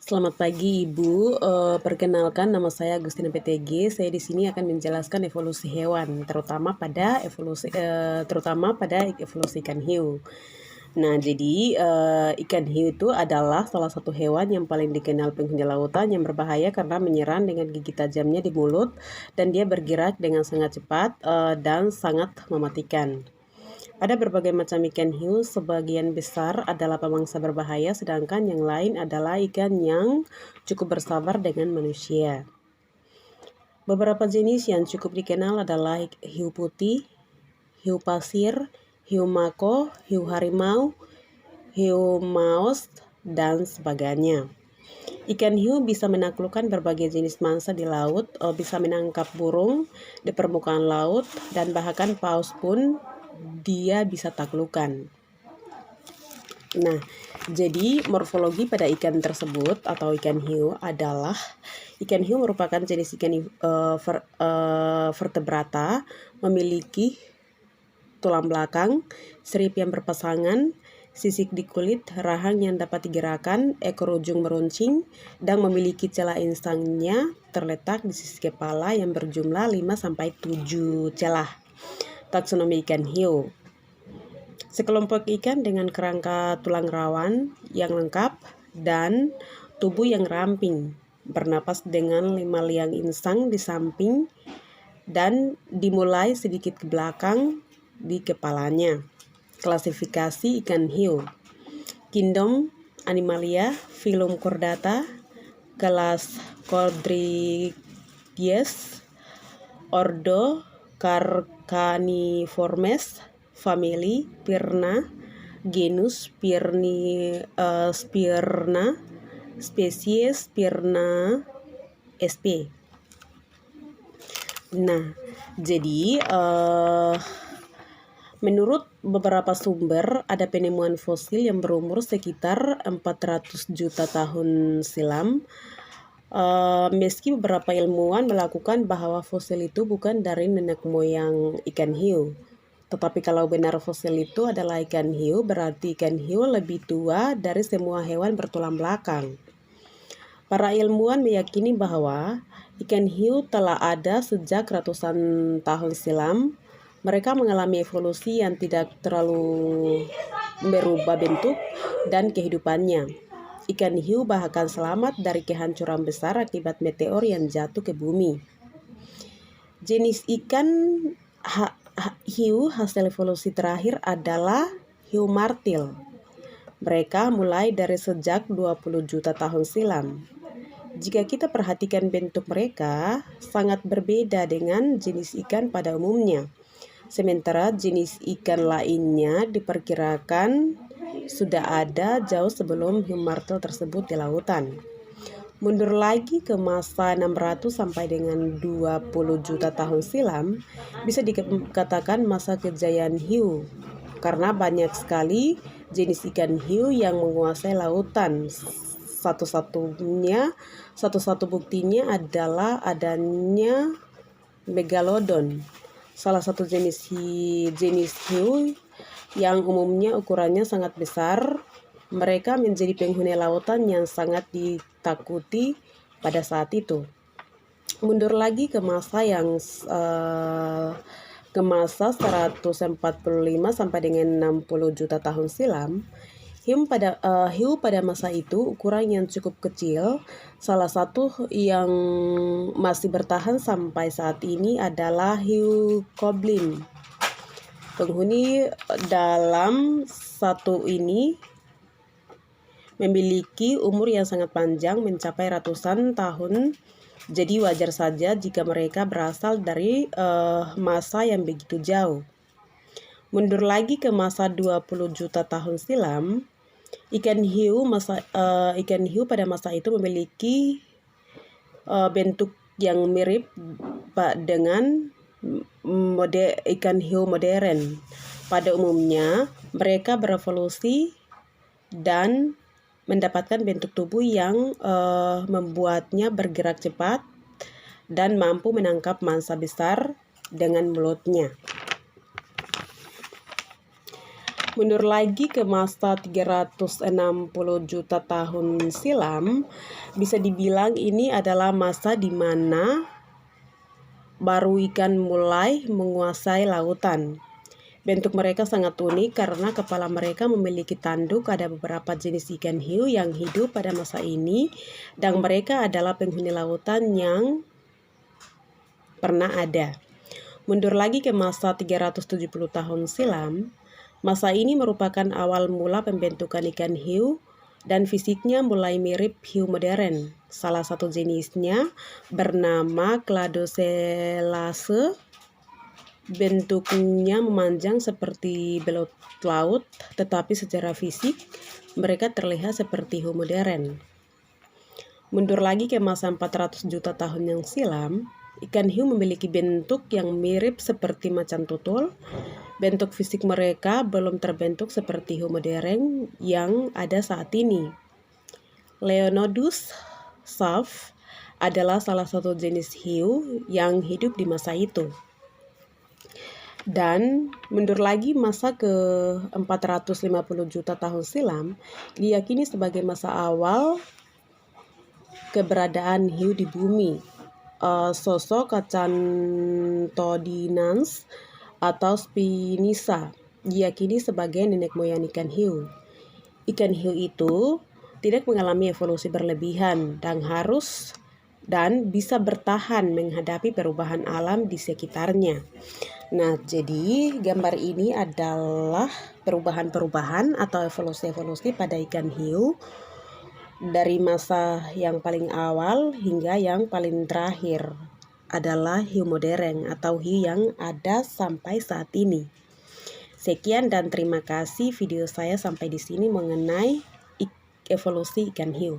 Selamat pagi Ibu. Perkenalkan nama saya Agustina PTG. Saya di sini akan menjelaskan evolusi hewan, terutama pada evolusi ikan hiu. Nah, jadi ikan hiu itu adalah salah satu hewan yang paling dikenal penghuni lautan yang berbahaya karena menyerang dengan gigi tajamnya di mulut dan dia bergerak dengan sangat cepat dan sangat mematikan. Ada berbagai macam ikan hiu, sebagian besar adalah pemangsa berbahaya, sedangkan yang lain adalah ikan yang cukup bersabar dengan manusia. Beberapa jenis yang cukup dikenal adalah hiu putih, hiu pasir, hiu mako, hiu harimau, hiu maus, dan sebagainya. Ikan hiu bisa menaklukkan berbagai jenis mangsa di laut, bisa menangkap burung di permukaan laut, dan bahkan paus pun dia bisa taklukkan. Nah, jadi morfologi pada ikan tersebut atau ikan hiu adalah ikan hiu merupakan jenis ikan vertebrata, memiliki tulang belakang, sirip yang berpasangan, sisik di kulit, rahang yang dapat digerakkan, ekor ujung meruncing, dan memiliki celah insangnya terletak di sisi kepala yang berjumlah 5-7 celah. Taksonomi ikan hiu. Sekelompok ikan dengan kerangka tulang rawan yang lengkap dan tubuh yang ramping, bernapas dengan 5 liang insang di samping dan dimulai sedikit ke belakang di kepalanya. Klasifikasi ikan hiu. Kingdom Animalia, Phylum Chordata, kelas Chordrigies, Ordo Carcaniformes, famili Pirna, genus Spirna, spesies Pirna sp. Nah, jadi menurut beberapa sumber ada penemuan fosil yang berumur sekitar 400 juta tahun silam. Meski beberapa ilmuwan melakukan bahwa fosil itu bukan dari nenek moyang ikan hiu. Tetapi kalau benar fosil itu adalah ikan hiu, berarti ikan hiu lebih tua dari semua hewan bertulang belakang. Para ilmuwan meyakini bahwa ikan hiu telah ada sejak ratusan tahun silam. Mereka mengalami evolusi yang tidak terlalu merubah bentuk dan kehidupannya. Ikan hiu bahkan selamat dari kehancuran besar akibat meteor yang jatuh ke bumi. Jenis ikan hiu hasil evolusi terakhir adalah hiu martil. Mereka mulai dari sejak 20 juta tahun silam. Jika kita perhatikan bentuk mereka, sangat berbeda dengan jenis ikan pada umumnya. Sementara jenis ikan lainnya diperkirakan sudah ada jauh sebelum hiu martil tersebut di lautan. Mundur lagi ke masa 600 sampai dengan 20 juta tahun silam, bisa dikatakan masa kejayaan hiu, karena banyak sekali jenis ikan hiu yang menguasai lautan. Satu-satu buktinya adalah adanya megalodon, salah satu jenis hiu yang umumnya ukurannya sangat besar. Mereka menjadi penghuni lautan yang sangat ditakuti pada saat itu. Mundur lagi ke masa 145 sampai dengan 60 juta tahun silam. Hiu pada masa itu ukuran yang cukup kecil. Salah satu yang masih bertahan sampai saat ini adalah hiu goblin. Penghuni dalam satu ini memiliki umur yang sangat panjang, mencapai ratusan tahun. Jadi wajar saja jika mereka berasal dari masa yang begitu jauh. Mundur lagi ke masa 20 juta tahun silam, ikan hiu pada masa itu memiliki bentuk yang mirip dengan ikan hiu modern. Pada umumnya, mereka berevolusi dan mendapatkan bentuk tubuh yang membuatnya bergerak cepat dan mampu menangkap mangsa besar dengan mulutnya. Mundur lagi ke masa 360 juta tahun silam, bisa dibilang ini adalah masa di mana baru ikan mulai menguasai lautan. Bentuk mereka sangat unik karena kepala mereka memiliki tanduk. Ada beberapa jenis ikan hiu yang hidup pada masa ini, dan mereka adalah penghuni lautan yang pernah ada. Mundur lagi ke masa 370 tahun silam, masa ini merupakan awal mula pembentukan ikan hiu dan fisiknya mulai mirip hiu modern. Salah satu jenisnya bernama Cladocelase. Bentuknya memanjang seperti belut laut, tetapi secara fisik mereka terlihat seperti hiu modern. Mundur lagi ke masa 400 juta tahun yang silam, ikan hiu memiliki bentuk yang mirip seperti macan tutul. Bentuk fisik mereka belum terbentuk seperti hiu modern yang ada saat ini. Leonodus Saf adalah salah satu jenis hiu yang hidup di masa itu. Dan mundur lagi masa ke 450 juta tahun silam, diyakini sebagai masa awal keberadaan hiu di bumi. Sosok Acanthodinans atau Spinosa diyakini sebagai nenek moyang ikan hiu. Ikan hiu itu tidak mengalami evolusi berlebihan dan bisa bertahan menghadapi perubahan alam di sekitarnya. Nah, jadi gambar ini adalah perubahan-perubahan atau evolusi-evolusi pada ikan hiu dari masa yang paling awal hingga yang paling terakhir adalah hiu modern atau hiu yang ada sampai saat ini. Sekian dan terima kasih, video saya sampai di sini mengenai evolusi ikan hiu.